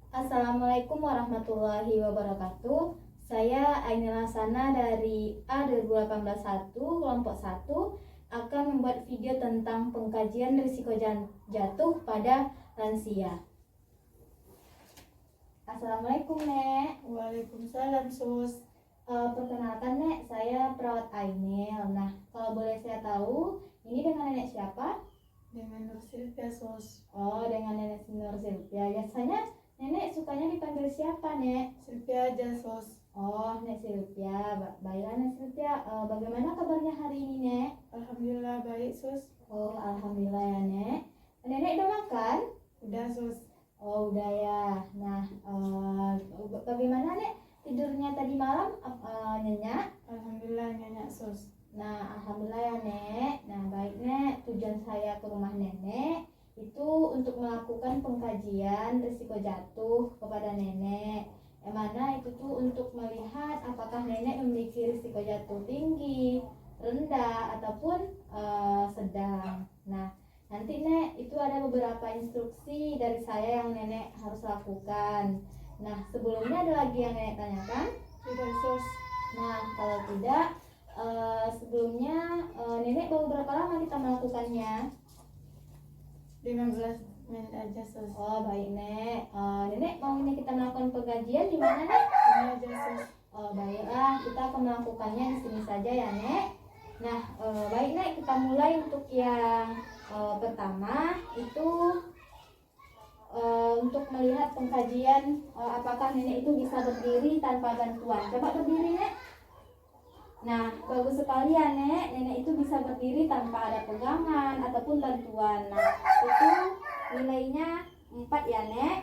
Assalamualaikum warahmatullahi wabarakatuh. Saya Ainil Hasana dari A2018-1 kelompok 1 akan membuat video tentang pengkajian risiko jatuh pada lansia. Assalamualaikum, Nek. Waalaikumsalam, Sus. Perkenalkan, Nek, saya perawat Ainil. Nah, kalau boleh saya tahu, ini dengan Nenek siapa? Dengan Nur Silvia, Sus. Oh, dengan Nenek Nur Silvia. Biasanya Nenek sukanya dipanggil siapa, Nek? Silvia aja, Sus. Oh, Nek Silvia. Baiklah, Nek Silvia. Bagaimana kabarnya hari ini, Nek? Alhamdulillah baik, Sus. Oh, alhamdulillah ya, Nek. Nenek udah makan? Udah, Sus. Oh, udah ya. Nah, bagaimana, Nek? Tidurnya tadi malam nyenyak? Alhamdulillah nyenyak, Sus. Nah, alhamdulillah ya, Nek. Nah, baik, Nek. Tujuan saya ke rumah Nenek itu untuk melakukan pengkajian risiko jatuh kepada Nenek. Yang mana itu tuh untuk melihat apakah Nenek memiliki risiko jatuh tinggi, rendah, ataupun sedang. Nah, nanti, Nek, itu ada beberapa instruksi dari saya yang Nenek harus lakukan. Nah, sebelumnya ada lagi yang Nenek tanyakan? Tidak, Sus. Nah, kalau tidak, sebelumnya Nenek baru berapa lama kita melakukannya? 15 menit aja, Sus. Oh, baik, Nek. Nenek mau ini kita melakukan pengkajian di mana, Nek? Ini aja, Sus. Oh, baiklah, kita akan melakukannya di sini saja ya, Nek. Nah, baik, Nek, kita mulai untuk yang pertama itu untuk melihat pengkajian apakah Nenek itu bisa berdiri tanpa bantuan. Coba berdiri, Nek. Nah, bagus sekali ya, Nek. Nenek itu bisa berdiri tanpa ada pegangan ataupun bantuan. Nah, itu nilainya 4 ya, Nek.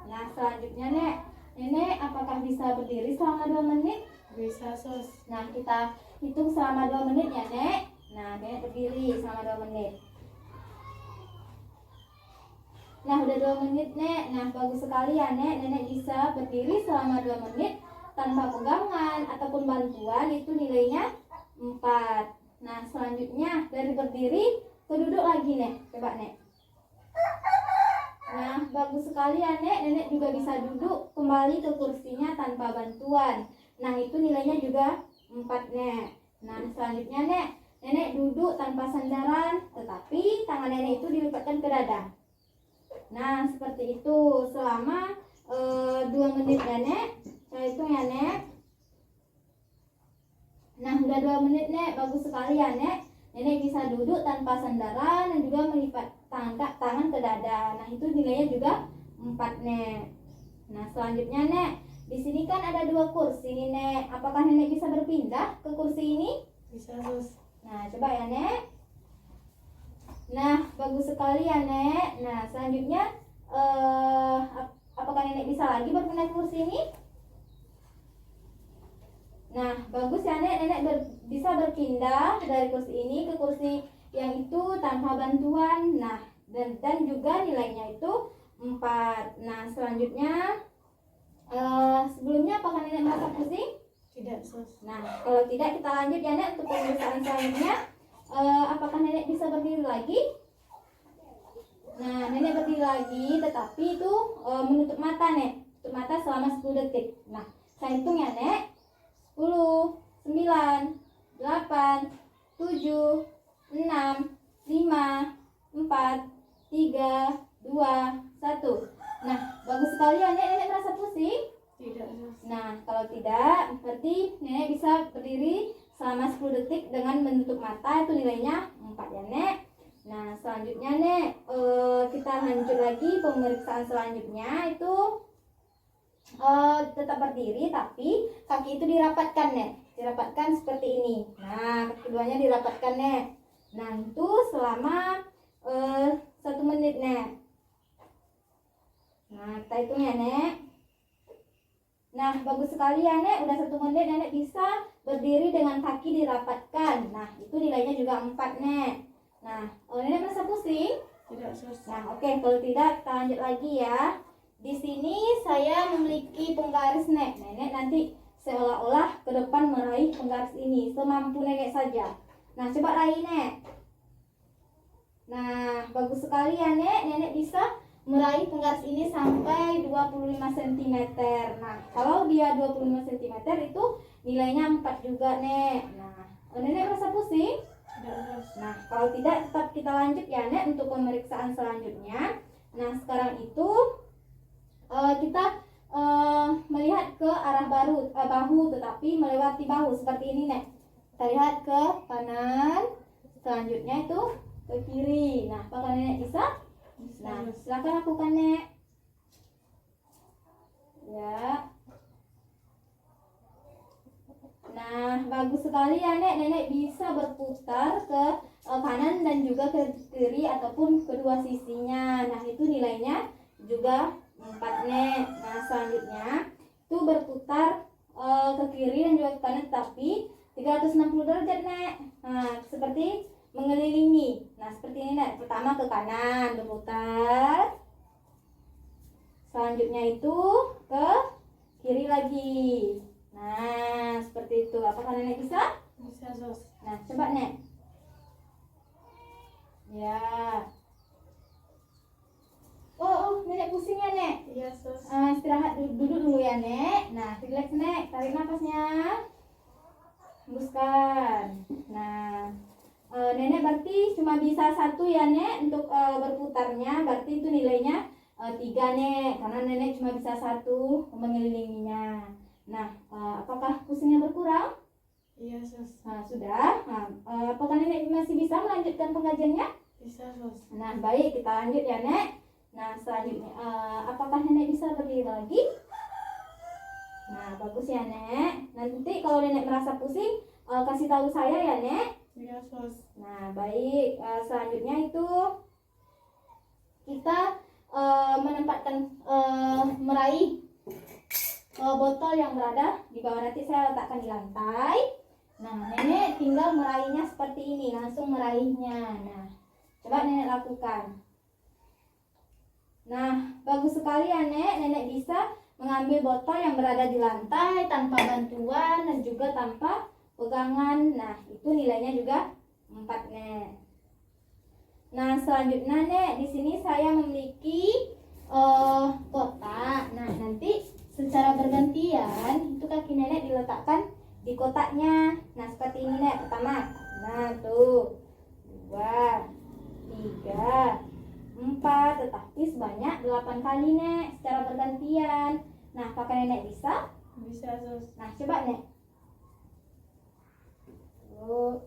Nah, selanjutnya, Nek, Nenek apakah bisa berdiri selama 2 menit? Bisa, Sus. Nah, kita hitung selama 2 menit ya, Nek. Nah, Nenek berdiri selama 2 menit. Nah, udah 2 menit, Nek. Nah, bagus sekali ya, Nek. Nenek bisa berdiri selama 2 menit tanpa pegangan ataupun bantuan, itu nilainya 4. Nah, selanjutnya dari berdiri ke duduk lagi, Nek. Coba, Nek. Nah, bagus sekali ya, Nek. Nenek juga bisa duduk kembali ke kursinya tanpa bantuan. Nah, itu nilainya juga 4, Nek. Nah, selanjutnya, Nek, Nenek duduk tanpa sandaran, tetapi tangan Nenek itu dilipatkan ke dada. Nah, seperti itu selama 2 menit ya, Nek. Saya hitung ya, Nek. Nah, udah 2 menit, Nek. Bagus sekali ya, Nek. Nenek bisa duduk tanpa sandaran dan juga melipat tangan ke dada. Nah, itu nilainya juga 4, Nek. Nah, selanjutnya, Nek, di sini kan ada 2 kursi nih, Nek. Apakah Nenek bisa berpindah ke kursi ini? Bisa, Sus. Nah, coba ya, Nek. Nah, bagus sekali ya, Nek. Nah, selanjutnya apakah Nenek bisa lagi berpindah ke kursi ini? Nah, bagus ya, Nek. Nenek bisa berpindah dari kursi ini ke kursi yang itu tanpa bantuan. Nah, dan juga nilainya itu 4. Nah, selanjutnya sebelumnya apakah Nenek merasa pusing? Tidak, Sus. Nah, kalau tidak kita lanjut ya, Nek, untuk pemeriksaan selanjutnya. Apakah Nenek bisa berdiri lagi? Nah, Nenek berdiri lagi, tetapi itu menutup mata, Nek. Tutup mata selama 10 detik. Nah, saya hitung ya, Nek. 10, 9, 8, 7, 6, 5, 4, 3, 2, 1. Nah, bagus sekali ya, Nek. Nenek merasa pusing? Tidak, Sus. Nah, kalau tidak, berarti Nenek bisa berdiri selama 10 detik dengan menutup mata, itu nilainya 4 ya, Nek. Nah, selanjutnya, Nek, kita lanjut lagi pemeriksaan selanjutnya itu tetap berdiri, tapi kaki itu dirapatkan, Nek. Dirapatkan seperti ini. Nah, keduanya dirapatkan, Nek. Nah, itu selama 1 menit, Nek. Nah, kita hitung ya, Nek. Nah, bagus sekali ya, Nek. Udah 1 menit Nenek bisa berdiri dengan kaki dirapatkan. Nah, itu nilainya juga 4, Nek. Nah, Nenek merasa pusing? Tidak, Sus. Nah, oke. Kalau tidak, kita lanjut lagi ya. Di sini saya memiliki penggaris, Nek. Nenek nanti seolah-olah ke depan meraih penggaris ini. Semampu Nenek saja. Nah, coba raih, Nek. Nah, bagus sekali ya, Nek. Nenek bisa meraih penggaris ini sampai 25 cm. Nah, kalau dia 25 cm itu nilainya 4 juga, Nek. Nah, Nenek merasa pusing? Tidak, sus. Nah, kalau tidak tetap kita lanjut ya, Nek, untuk pemeriksaan selanjutnya. Nah, sekarang itu kita melihat ke arah bahu, tetapi melewati bahu seperti ini, Nek. Kita lihat ke kanan, selanjutnya itu ke kiri. Nah, apakah Nenek bisa? Bisa, Nah, sus. silakan lakukan, Nek. Ya. Nah, bagus sekali ya, Nek. Nenek bisa berputar ke kanan dan juga ke kiri ataupun kedua sisinya. Nah, itu nilainya juga 4, Nek. Nah, selanjutnya itu berputar ke kiri dan juga ke kanan tapi 360 derajat, Nek. Nah, seperti mengelilingi. Nah, seperti ini, Nek. Pertama ke kanan berputar. Selanjutnya itu ke kiri lagi. Nah, seperti itu. Apakah Nenek bisa? Bisa, sus. Nah, coba, Nek. Ya. Oh, Nenek pusing ya, Nek? Iya, sus. Istirahat duduk dulu ya, Nek. Nah, relax, Nek. Tarik nafasnya. Hembuskan. Nah, Nenek berarti cuma bisa 1 ya, Nek, untuk berputarnya. Berarti itu nilainya 3, Nek. Karena Nenek cuma bisa 1 mengelilinginya. Nah, apakah pusingnya berkurang? Iya, sus. Nah, sudah. Nah, apakah Nenek masih bisa melanjutkan pengajiannya? Bisa, sus. Nah, baik, kita lanjut ya, Nek. Nah, selanjutnya, apakah Nenek bisa berdiri lagi? Nah, bagus ya, Nek. Nanti kalau Nenek merasa pusing, kasih tahu saya ya, Nek. Iya, sus. Nah, baik. Selanjutnya itu kita menempatkan meraih botol yang berada di bawah. Nanti saya letakkan di lantai. Nah, Nenek tinggal meraihnya seperti ini, langsung meraihnya. Nah, coba Nenek lakukan. Nah, bagus sekali ya, Nek. Nenek bisa mengambil botol yang berada di lantai tanpa bantuan dan juga tanpa pegangan. Nah, itu nilainya juga 4, Nek. Nah, selanjutnya, Nek, di sini saya memiliki kotak. Nah, nanti secara bergantian itu kaki Nenek diletakkan di kotaknya. Nah, seperti ini, Nek. Pertama. Nah, tuh. 2, 3, 4, tetapi sebanyak 8 kali, Nek, secara bergantian. Nah, apakah Nenek bisa? Bisa, sus. Nah, coba, Nek. Tuh.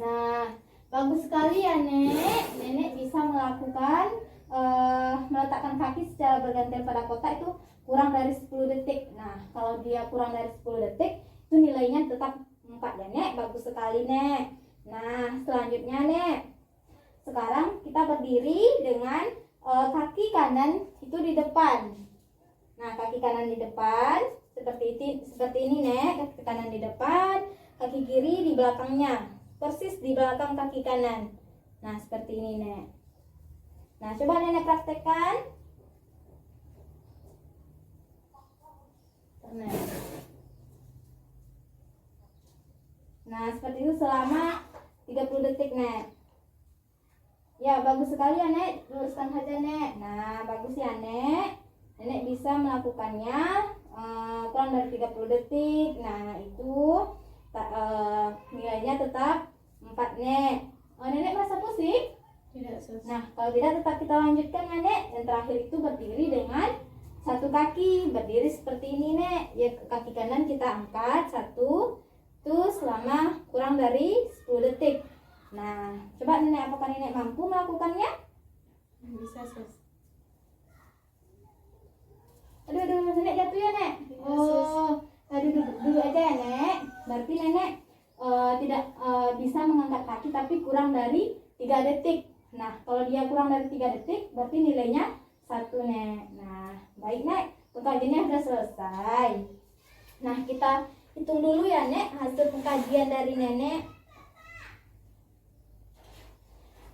Nah, bagus sekali ya, Nek. Nenek bisa melakukan meletakkan kaki secara bergantian pada kotak itu kurang dari 10 detik. Nah, kalau dia kurang dari 10 detik itu nilainya tetap 4 ya, Nek. Bagus sekali, Nek. Nah, selanjutnya, Nek, sekarang kita berdiri dengan kaki kanan itu di depan. Nah, kaki kanan di depan seperti ini, Nek. Kaki kanan di depan, kaki kiri di belakangnya, persis di belakang kaki kanan. Nah, seperti ini, Nek. Nah, coba Nenek praktekkan. Nah, seperti itu selama 30 detik, Nek. Ya, bagus sekali ya, Nek. Luruskan saja, Nek. Nah, bagus ya, Nek. Nenek bisa melakukannya kurang dari 30 detik. Nah, itu nilainya tetap 4, Nek. Nenek merasa pusing? Tidak, sus. Nah, kalau tidak tetap kita lanjutkan ya, Nek. Yang terakhir itu berdiri dengan 1 kaki. Berdiri seperti ini, Nek. Ya, kaki kanan kita angkat 1. Itu selama kurang dari 10 detik. Nah, coba Nenek, apakah Nenek mampu melakukannya? Bisa, sus. Aduh, Nenek jatuh ya, Nek. Oh, duduk aja ya, Nek. Berarti Nenek tidak bisa mengangkat kaki tapi kurang dari 3 detik. Nah, kalau dia kurang dari 3 detik berarti nilainya 1, Nek. Nah, baik, Nek. Pengkajiannya sudah selesai. Nah, kita hitung dulu ya, Nek, hasil pengkajian dari Nenek.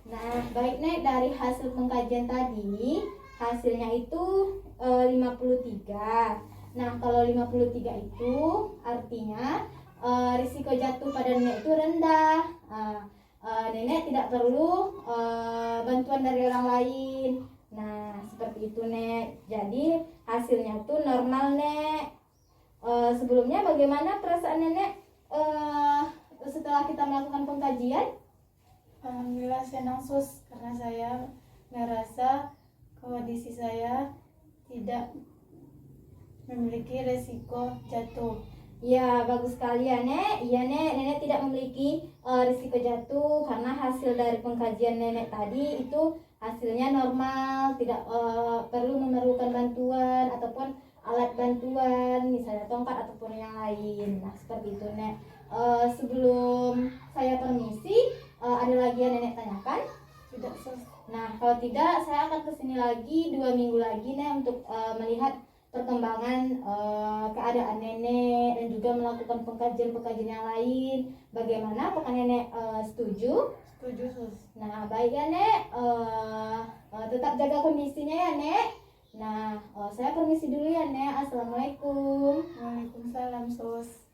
Nah, baik, Nek, dari hasil pengkajian tadi hasilnya itu 53. Nah, kalau 53 itu artinya risiko jatuh pada nenek itu rendah. Nenek tidak perlu bantuan dari orang lain. Nah, seperti itu, Nek. Jadi hasilnya tuh normal, Nek. Sebelumnya bagaimana perasaan Nenek setelah kita melakukan pengkajian? Alhamdulillah senang sus, karena saya merasa kondisi saya tidak memiliki resiko jatuh. Ya, bagus sekali ya, Nek. Iya, Nek. Nenek tidak memiliki risiko jatuh karena hasil dari pengkajian Nenek tadi itu hasilnya normal, tidak perlu memerlukan bantuan ataupun alat bantuan, misalnya tongkat ataupun yang lain. Nah, seperti itu, Nek. Sebelum saya permisi, ada lagi yang Nenek tanyakan? Tidak sus. Nah, kalau tidak, saya akan kesini lagi 2 minggu lagi, Nek, untuk melihat perkembangan keadaan Nenek dan juga melakukan pengkajian-pengkajian yang lain. Bagaimana? Apakah Nenek setuju? Setuju sus. Nah, baik ya, Nek. Tetap jaga kondisinya ya, Nek. Nah, saya permisi dulu ya, Nek. Assalamualaikum. Waalaikumsalam sus.